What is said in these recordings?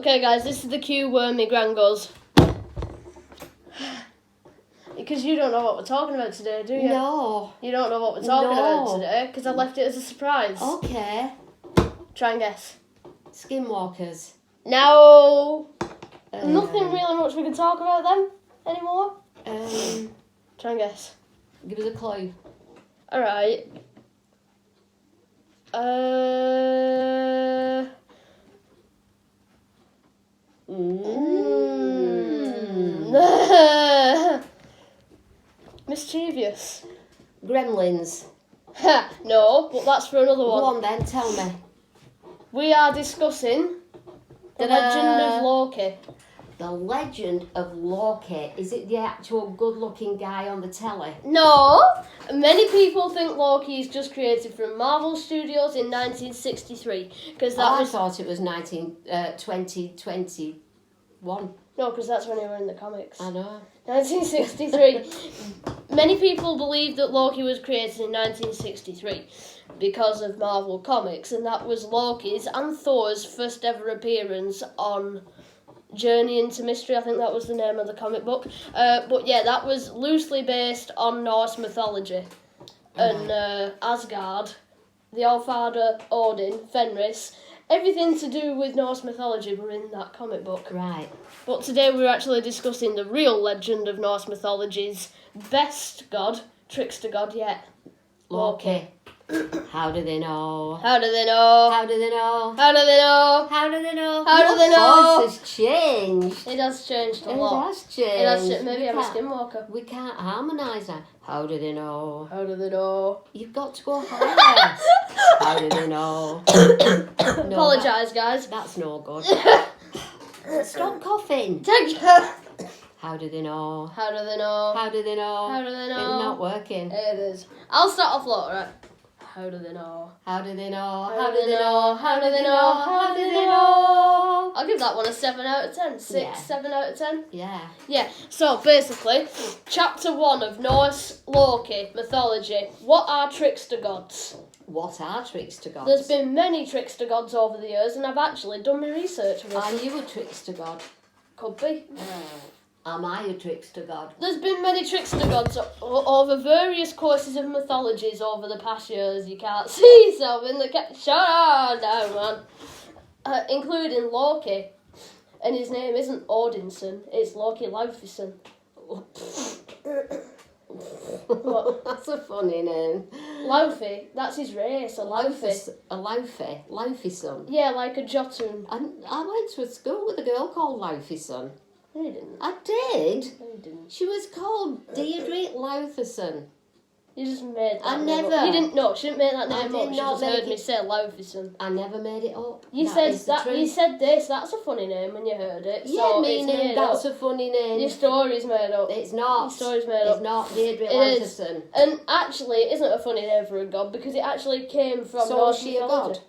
Okay, guys, this is the cue where my gran goes. Because you don't know what we're talking about today, do you? No. You don't know what we're talking about today, because I left it as a surprise. Okay. Try and guess. Skinwalkers. No. Nothing really much we can talk about them anymore. Try and guess. Give us a clue. Alright. Mischievous. Gremlins. Ha! No, but that's for another one. Go on then, tell me. We are discussing the legend of Loki. The Legend of Loki. Is it the actual good-looking guy on the telly? No! Many people think Loki is just created from Marvel Studios in 1963. I thought it was 2021. No, because that's when they were in the comics. I know. 1963. Many people believe that Loki was created in 1963 because of Marvel Comics, and that was Loki's and Thor's first ever appearance on Journey into Mystery. I think that was the name of the comic book. But yeah, that was loosely based on Norse mythology. And Asgard, the Allfather, Odin, Fenris, everything to do with Norse mythology were in that comic book. Right. But today we're actually discussing the real legend of Norse mythology's best god, trickster god yet. Loki. How do they know? How do they know? How do they know? How do they know? How do they know? How do they know? Your voice has changed. It has changed a It lot. has changed. It has changed. Maybe I'm a skinwalker. We can't harmonise that. How do they know? How do they know? You've got to go higher. How do they know? Apologise, guys. That's no good. Stop coughing. Thank you. How do they know? How do they know? How do they know? How do they know? It's not working. It is. I'll start off low, right? How do they know? How do they know? How do they know? How do they know? How do they know? I'll give that one a 7 out of 10. 6, Yeah. 7 out of 10. Yeah. Yeah, so basically, chapter 1 of Norse Loki mythology. What are trickster gods? What are trickster gods? There's been many trickster gods over the years, and I've actually done my research on Are this. you a trickster god? Could be. Am I a trickster god? There's been many trickster gods over various courses of mythologies over the past years. You can't see yourself in the shut up now, man. Including Loki, and his name isn't Odinson, it's Loki Laufeyson. What? That's a funny name. Laufey, that's his race, a Laufey. A Laufey? Laufeyson? Yeah, like a Jotun. I went to a school with a girl called Laufeyson. No, you didn't. I did. No, you didn't. She was called Deirdre Laufeyson. You just made that I name never. up. You didn't know. She didn't make that I name did up. She not just make heard me it- say Laufeyson. I never made it up. You That said is the that. You truth. said this. That's a funny name when you heard it. Yeah, so it's meaning made that's up. a funny name. Your story's made up. It's not. Your story's made It's up. not Deirdre It is. Laufeyson. And actually, it isn't a funny name for a god because it actually came from So Norse is she a mythology. god?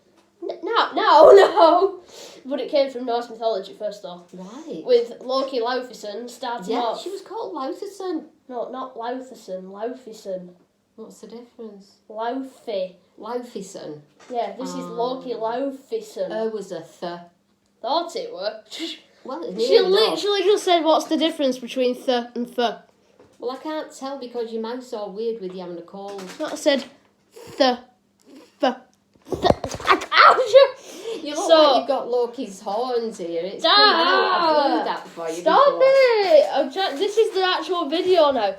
No. But it came from Norse mythology first, though. Right. With Loki Laufeyson starting Yeah, off. she was called Laufeyson. No, not Laufeyson. Laufeyson. What's the difference? Laufey. Laufeyson. Yeah, this is Loki Laufeyson. Was a Thought it were. Well, it's She near enough. literally just said, "What's the difference between th and th?" Well, I can't tell because your mouth's all weird with you having a cold. I said, th. Ouch! You look So- like you've got Loki's horns here. It's come out. I blew that for you Stop before. it! This is the actual video now.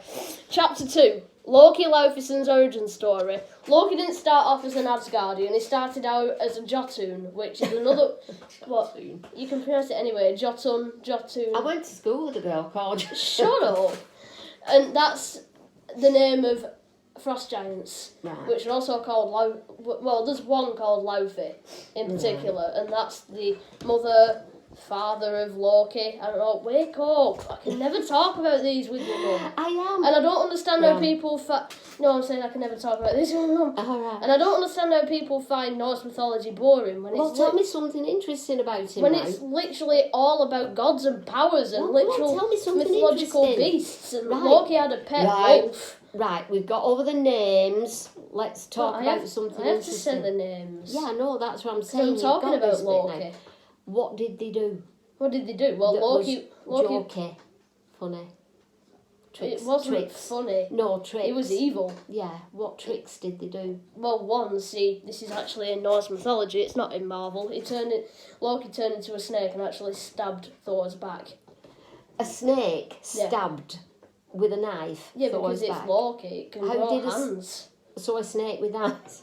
Chapter 2. Loki Laufeyson's origin story. Loki didn't start off as an Asgardian. He started out as a Jotun, which is another... what? You can pronounce it anyway. Jotun. I went to school with a girl called... Shut up! And that's the name of frost giants, Right. which are also called well, there's one called Laufey in particular, and that's the father of Loki. I don't know. Wake up! I can never talk about these with your mum. I am. And I don't understand how people No, I'm saying I can never talk about this with my mum. Alright. And I don't understand how people find Norse mythology boring when Well, it's tell me something interesting about him when now. it's literally all about gods and powers and Well, literal tell me something mythological interesting. beasts. And Right. Loki had a pet wolf. Right, we've got over the names. Let's talk I about have, something I have to interesting. say the names. Yeah, I know, that's what I'm 'Cause saying. I'm You've talking got about this bit now. Loki. What did they do? What did they do? Well, that Loki... was jokey, funny. Tricks, It wasn't tricks. funny. No, tricks. It was evil. Yeah, what tricks did they do? Well, one, see, this is actually in Norse mythology, it's not in Marvel. Loki turned into a snake and actually stabbed Thor's back. A snake stabbed with a knife. Yeah, Thor's because it's back. Loki, it can grow hands. So a snake with hands.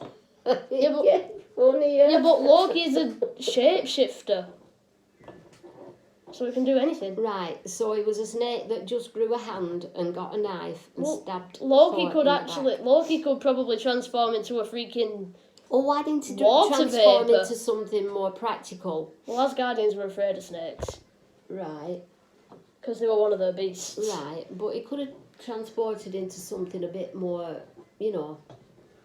Yeah, but Loki's a shapeshifter. So he can do anything. Right, so he was a snake that just grew a hand and got a knife and stabbed. Loki could probably transform into a freaking... Well, why didn't he water transform vapour. into something more practical? Well, Asgardians were afraid of snakes. Right. Because they were one of their beasts. Right, but he could have transported into something a bit more, you know...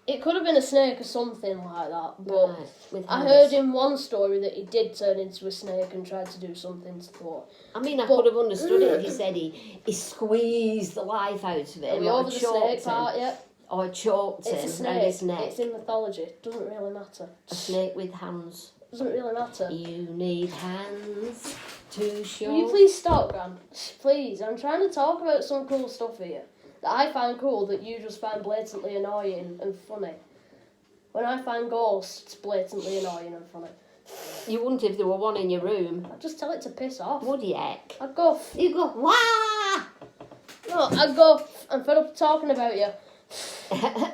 It could have been a snake or something like that, but Right, with I hands. heard in one story that he did turn into a snake and tried to do something to Thor. I mean, I could have understood it if he said he squeezed the life out of Are him, we or over the choked snake him, part yet? or choked It's a him around his snake. neck. It's in mythology. Doesn't really matter. A snake with hands. Doesn't really matter. You need hands to show. Will you please stop, Gran? Please, I'm trying to talk about some cool stuff here that I find cool that you just find blatantly annoying and funny. When I find ghosts blatantly annoying and funny, You wouldn't if there were one in your room. I'd just tell it to piss off. Would you, heck? I'd go, You go, wah! no, I'd go, I'm fed up talking about you.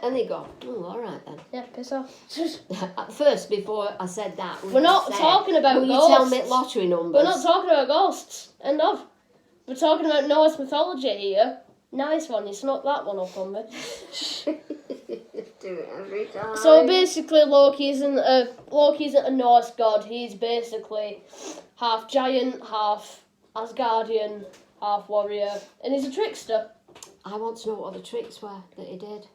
And they go, oh, all right then. Yeah, piss off. At first, before I said that, We're not talking about will ghosts. you tell me lottery numbers? We're not talking about ghosts. End of. We're talking about Norse mythology here. Nice one, you snuck that one up on me. Do it every time. So basically, Loki isn't a Norse god. He's basically half giant, half Asgardian, half warrior, and he's a trickster. I want to know what other tricks were that he did.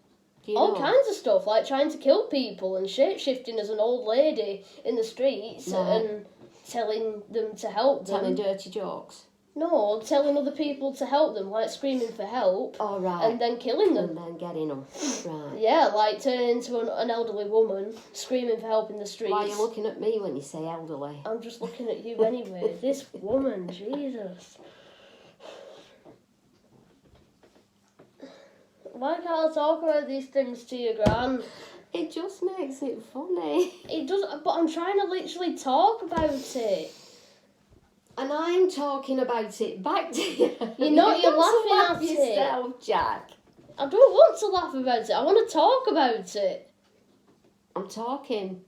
Do you All know? kinds of stuff, like trying to kill people and shapeshifting as an old lady in the streets and telling them to help them. Telling dirty jokes. No, telling other people to help them, like screaming for help. Oh, right. And then killing them. And then getting them. Right. Yeah, like turning into an elderly woman, screaming for help in the streets. Why are you looking at me when you say elderly? I'm just looking at you anyway. This woman, Jesus. Why can't I talk about these things to you, Gran? It just makes it funny. It does, but I'm trying to literally talk about it. And I'm talking about it back to you. You know, you're You've got to laughing laugh at it. yourself, Jack. I don't want to laugh about it. I want to talk about it. I'm talking.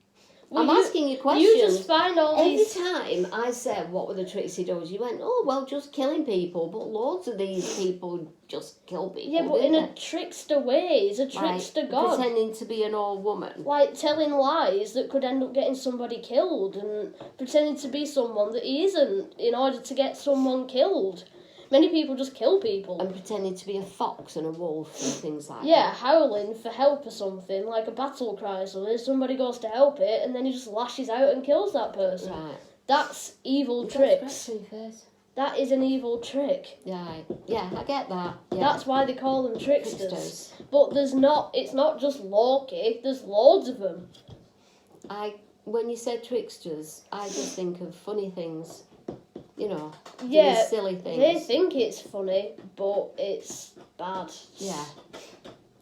Well, I'm asking you questions. You just find all Every these... time I said, what were the tricks he does, you went, oh, well, just killing people. But loads of these people just kill people. Yeah, but in don't a trickster way. He's a trickster like, god. Pretending to be an old woman. Like telling lies that could end up getting somebody killed and pretending to be someone that he isn't in order to get someone killed. Many people just kill people. And pretending to be a fox and a wolf and things like Yeah, that. howling for help or something, like a battle cry or something. Somebody goes to help it and then he just lashes out and kills that person. Right. That's evil You've got tricks. scratch on your face. That is an evil trick. Right. Yeah, I get that. Yeah. That's why they call them tricksters. But it's not just Loki, there's loads of them. When you said tricksters, I just think of funny things. You know, Yeah, doing silly things. they think it's funny, but it's bad. Yeah.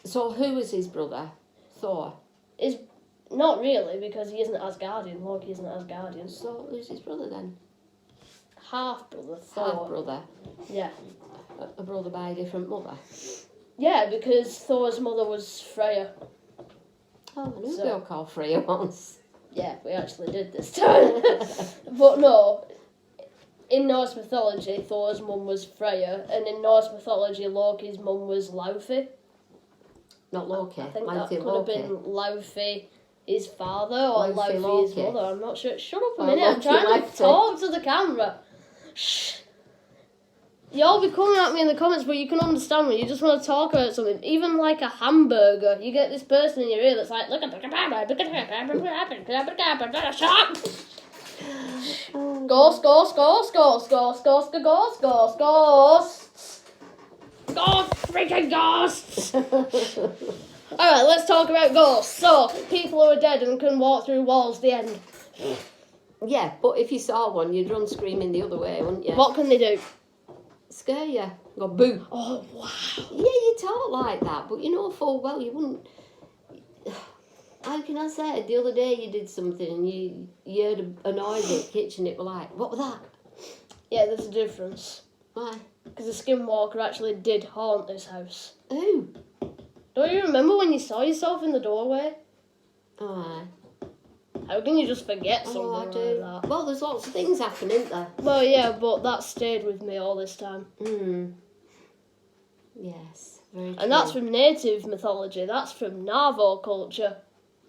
So who was his brother? Thor. Is not really, because he isn't Asgardian. Loki isn't Asgardian. So who's his brother then? Half brother, Thor. Half brother. Yeah. A brother by a different mother. Yeah, because Thor's mother was Freya. Oh, I knew So- we all called Freya once. Yeah, we actually did this time. But no, in Norse mythology, Thor's mum was Freya, and in Norse mythology, Loki's mum was Laufey. Not Loki. I think Mighty that could Loki. have been Laufey, his father, or Laufey Laufey, his Loki. mother. I'm not sure. Shut up a Or minute. I'm Loki trying Laufey. to talk to the camera. Shh. Y'all be coming at me in the comments, but you can understand me. You just want to talk about something. Even like a hamburger, you get this person in your ear that's like, look at Ghost, ghost, ghost, ghost, ghost, ghost, ghost, ghost, ghosts. Ghost, freaking ghosts. Alright, let's talk about ghosts. So, people who are dead and can walk through walls, the end. Yeah, but if you saw one, you'd run screaming the other way, wouldn't you? What can they do? Scare you. Go boo. Oh, wow. Yeah, you talk like that, but you know full well you wouldn't. How can I say it? The other day you did something and you heard a noise in the kitchen. It was like, what was that? Yeah, there's a difference. Why? Because the skinwalker actually did haunt this house. Who? Don't you remember when you saw yourself in the doorway? Oh, aye. How can you just forget something Oh, I like do. that? Well, there's lots of things happening, isn't there? Well, yeah, but that stayed with me all this time. Yes, very true. And that's from native mythology. That's from Navajo culture.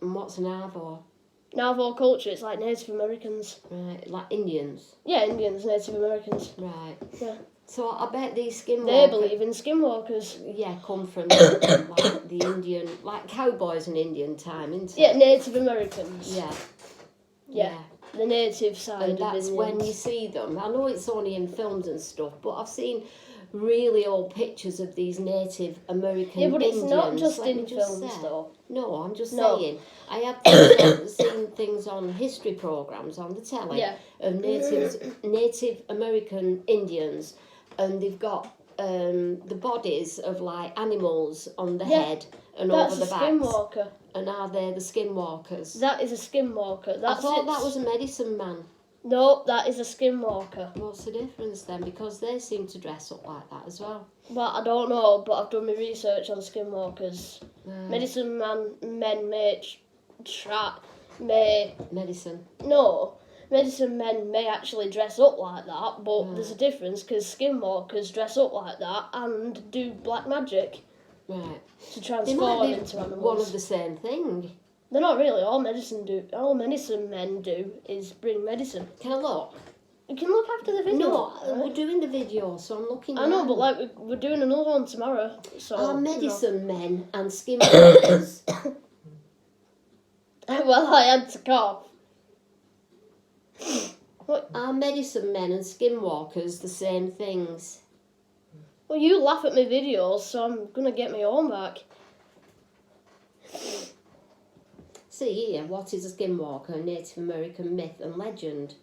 And what's an Arvo? Navajo culture, it's like Native Americans. Right, like Indians. Yeah, Indians, Native Americans. Right. Yeah. So I bet these skinwalkers... They believe in skinwalkers. Yeah, come from like the Indian... Like cowboys in Indian time, isn't it? Yeah, Native Americans. Yeah. Yeah. The native side And of that's Indians. when you see them. I know it's only in films and stuff, but I've seen really old pictures of these Native American Yeah, but it's Indians. not just Let me in just films, say. though. No, I'm just No. saying. I have seen things on history programs on the telly of Native American Indians, and they've got the bodies of like animals on the head and over the That's a backs. skinwalker. And are they the skinwalkers? That is a skinwalker. I thought that was a medicine man. No, that is a skinwalker. What's the difference then? Because they seem to dress up like that as well. Well, I don't know, but I've done my research on skinwalkers. Medicine men medicine men may actually dress up like that, but there's a difference because skinwalkers dress up like that and do black magic Right. to They transform might be into animals. one of the same thing. They're not really. All medicine men do is bring medicine. Can I look? You can look after the video. No, right? we're doing the video, so I'm looking. I know, now. but like we're doing another one tomorrow. So Are medicine men and skinwalkers? Well, I had to cough. What? Are medicine men and skinwalkers the same things? Well, you laugh at my videos, so I'm gonna get my own back. See here, what is a skinwalker? Native American myth and legend.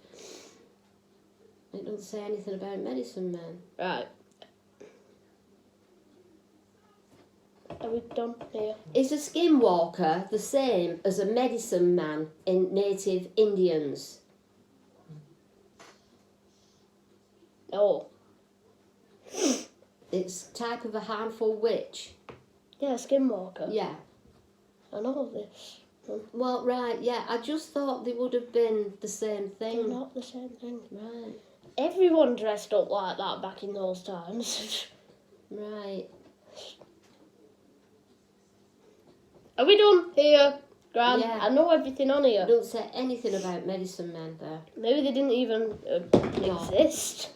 It doesn't say anything about medicine men. Right. Are we done here? Is a skinwalker the same as a medicine man in native Indians? No. It's type of a harmful witch. Yeah, skinwalker. Yeah. I know this. Well, right, yeah. I just thought they would have been the same They're thing. not the same thing. Right, Everyone dressed up like that back in those times. right. Are we done here, Gran? Yeah. I know everything on here. Don't say anything about medicine men there. Maybe they didn't even exist.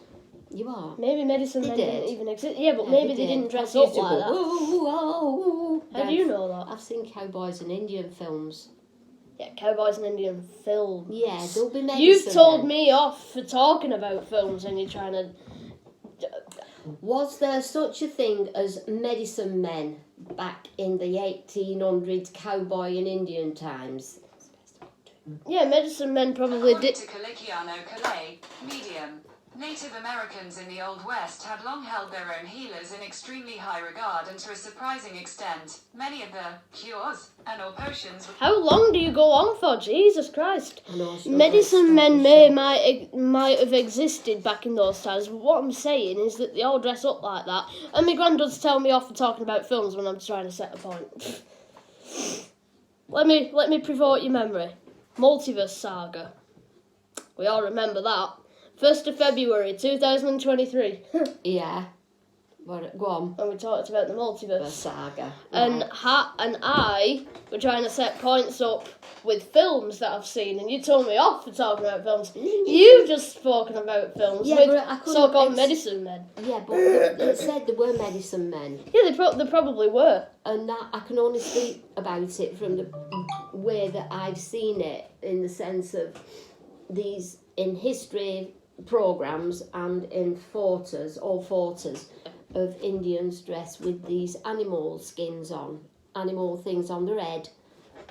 You are. Maybe medicine They men did. didn't even exist. Yeah, but Yeah, maybe they didn't dress up like that. That. How do you know that? I've seen cowboys in Indian films. Yeah, cowboys and Indian films. Yeah, they'll be medicine You've told men. me off for talking about films and you're trying to... Was there such a thing as medicine men back in the 1800s cowboy and Indian times? Yeah, medicine men probably According did... to Caliciano Calais, medium, Native Americans in the Old West had long held their own healers in extremely high regard, and to a surprising extent, many of the cures and/or potions were... How long do you go on for? Jesus Christ. I know, so Medicine that's men shit. might have existed back in those times, but what I'm saying is that they all dress up like that. And my granddad's telling me off for talking about films when I'm trying to set a point. Let me provoke your memory. Multiverse Saga. We all remember that. 1st of February 2023. Yeah. Well, go on. And we talked about the The multiverse. saga. And Right. and I were trying to set points up with films that I've seen, and you told me off for talking about films. You've just spoken about films Yeah, with but I couldn't so-called medicine men. Yeah, but it said there were medicine men. Yeah, they probably were. And that I can only speak about it from the way that I've seen it, in the sense of these in history programs and in photos of Indians dressed with these animal skins on, animal things on their head,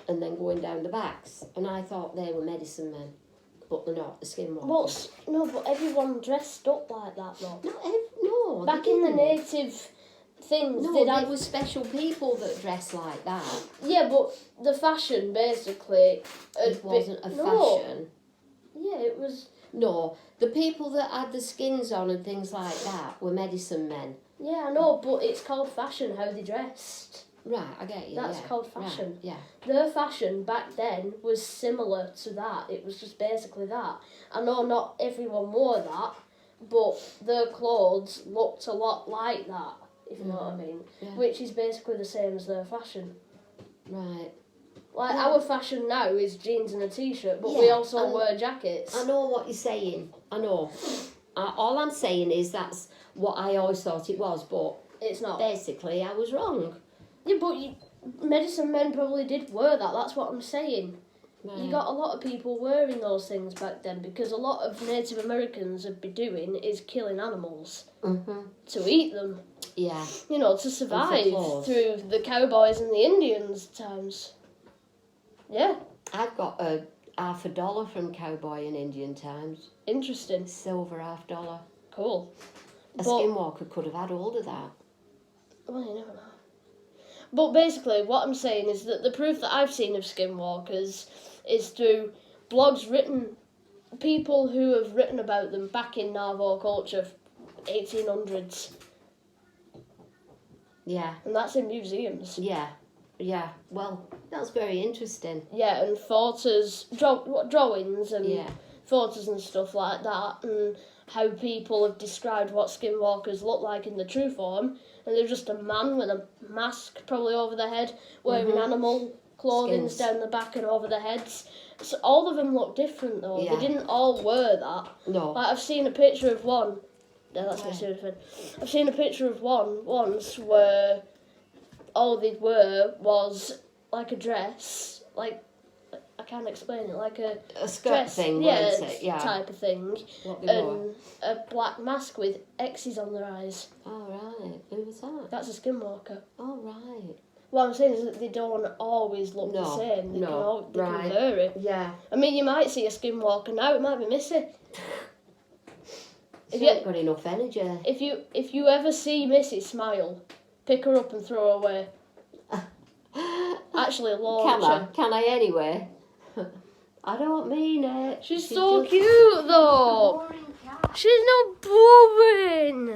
and then going down the backs. And I thought they were medicine men. but they're not the skinwalkers. Well, no, but everyone dressed up like that, though. No, Back they in the didn't. native things, No, they'd there have... were special people that dressed like that. Yeah, but the fashion, basically... It wasn't a No. fashion. Yeah, it was... No, the people that had the skins on and things like that were medicine men. Yeah, I know, but it's called fashion, how they dressed. Right, I get you. That's yeah. called fashion. Right, yeah. Their fashion back then was similar to that. It was just basically that. I know not everyone wore that, but their clothes looked a lot like that, if you know what I mean. Yeah. Which is basically the same as their fashion. Right. Like, Yeah. our fashion now is jeans and a t-shirt, but we Yeah, also and wear jackets. I know what you're saying. I know. All I'm saying is that's what I always thought it was, but It's not. basically I was wrong. Yeah, but medicine men probably did wear that. That's what I'm saying. Right. You got a lot of people wearing those things back then because a lot of Native Americans would be doing is killing animals to eat them. Yeah. You know, to survive clothes. through the cowboys and the Indians times. Yeah, I've got a $50 from cowboy and Indian times. interesting. Silver $50. Cool. A But- skinwalker could have had all of that. Well, you never know. But basically, what I'm saying is that the proof that I've seen of skinwalkers is through blogs written, people who have written about them back in Navajo culture, 1800s, Yeah. and that's in museums. Yeah. Yeah. Well, that's very interesting. Yeah, and photos, drawings and Yeah. photos and stuff like that, and how people have described what skinwalkers look like in the true form, and they're just a man with a mask probably over their head, wearing animal clothing Skins. down the back and over their heads. So all of them look different though. Yeah. They didn't all wear that. No. Like I've seen a picture of one. Yeah, that's my Where? pseudophone. I've seen a picture of one once where all they'd wear was like a dress, like I can't explain it, like a skirt dress, thing, yeah, wasn't it? Yeah. type of thing, What they wore. and a black mask with X's on their eyes. Oh, right. Who was that? That's a skinwalker. Oh, right. What I'm saying is that they don't always look the No, same. They no, they right. can vary. Yeah. I mean, you might see a skinwalker now. It might be Missy. She If you- ain't got enough energy. If you ever see Missy smile, pick her up and throw her away. Actually, launch her. Can I anyway? I don't mean it. She's so just cute though. boring cat. She's not boring.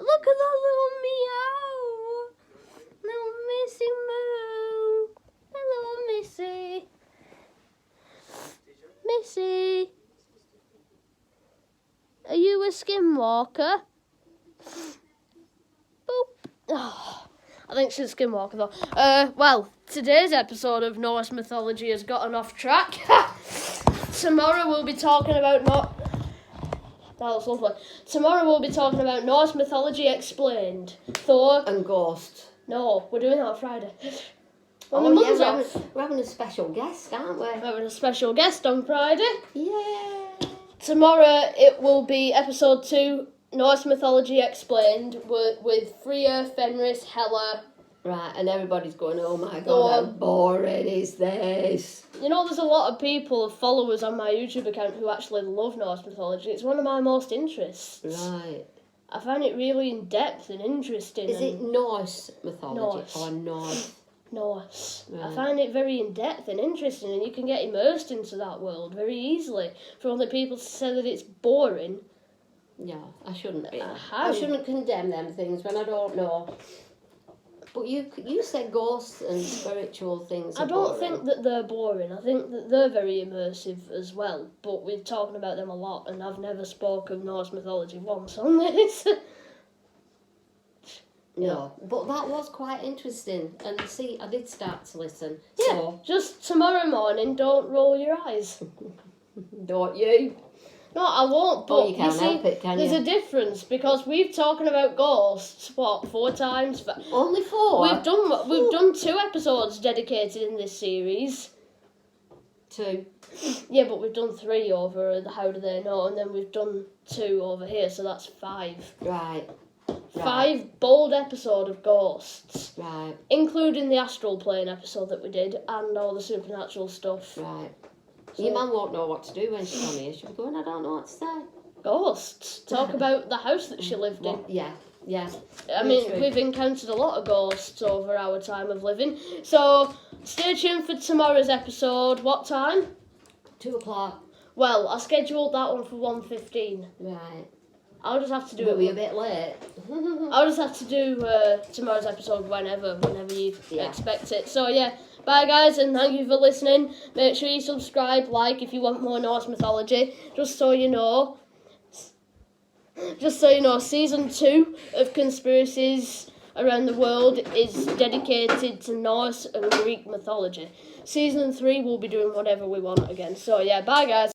Look at that little meow. Little Missy Moo. Hello, Missy. Missy. Are you a skinwalker? Boop. Oh, I think she's a skinwalker though. Well, today's episode of Norse mythology has gotten off track. Tomorrow we'll be talking about That looks lovely. Tomorrow we'll be talking about Norse mythology explained. Thor. And ghosts. No, we're doing that on Friday. When Oh, the yeah, mum's we're off. we're having a special guest, aren't we? We're having a special guest on Friday. Yeah. Tomorrow it will be episode 2, Norse mythology explained, with Freya, Fenris, Hela. Right, and everybody's going, oh my god, Thor. how boring is this? You know, there's a lot of people, followers on my YouTube account who actually love Norse mythology. It's one of my most interests. Right. I find it really in depth and interesting. Is it Norse mythology Norse. or Norse? Norse. I Right. find it very in depth and interesting, and you can get immersed into that world very easily. For other people to say that it's boring, Yeah, I shouldn't be. How? I shouldn't condemn them things when I don't know. But you said ghosts and spiritual things. I are don't boring. think that they're boring. I think that they're very immersive as well. But we're talking about them a lot, and I've never spoke of Norse mythology once on this. No, but that was quite interesting. And see, I did start to listen. Yeah, So, just tomorrow morning, don't roll your eyes. don't you? No, I won't, but Oh, you can't see, help it, can there's you? a difference, because we've talking about ghosts, 4 times? Only 4? We've done 2 episodes dedicated in this series. 2. Yeah, but we've done 3 over the How Do They Know, and then we've done 2 over here, so that's 5. Right. 5 bold episode of ghosts, Right. including the astral plane episode that we did, and all the supernatural stuff. Right. Your mum won't know what to do when she's on here. She'll be going, I don't know what to say. Ghosts. Talk about the house that she lived in. Well, yeah. I mean, we've encountered a lot of ghosts over our time of living. So, stay tuned for tomorrow's episode. What time? 2:00. Well, I scheduled that one for 1:15. Right. I'll just have to do We'll be a it. bit late. I'll just have to do tomorrow's episode whenever you expect it. So, yeah. Bye, guys, and thank you for listening. Make sure you subscribe, like, if you want more Norse mythology. Just so you know, season 2 of Conspiracies Around the World is dedicated to Norse and Greek mythology. Season 3 we'll be doing whatever we want again. So yeah, bye guys.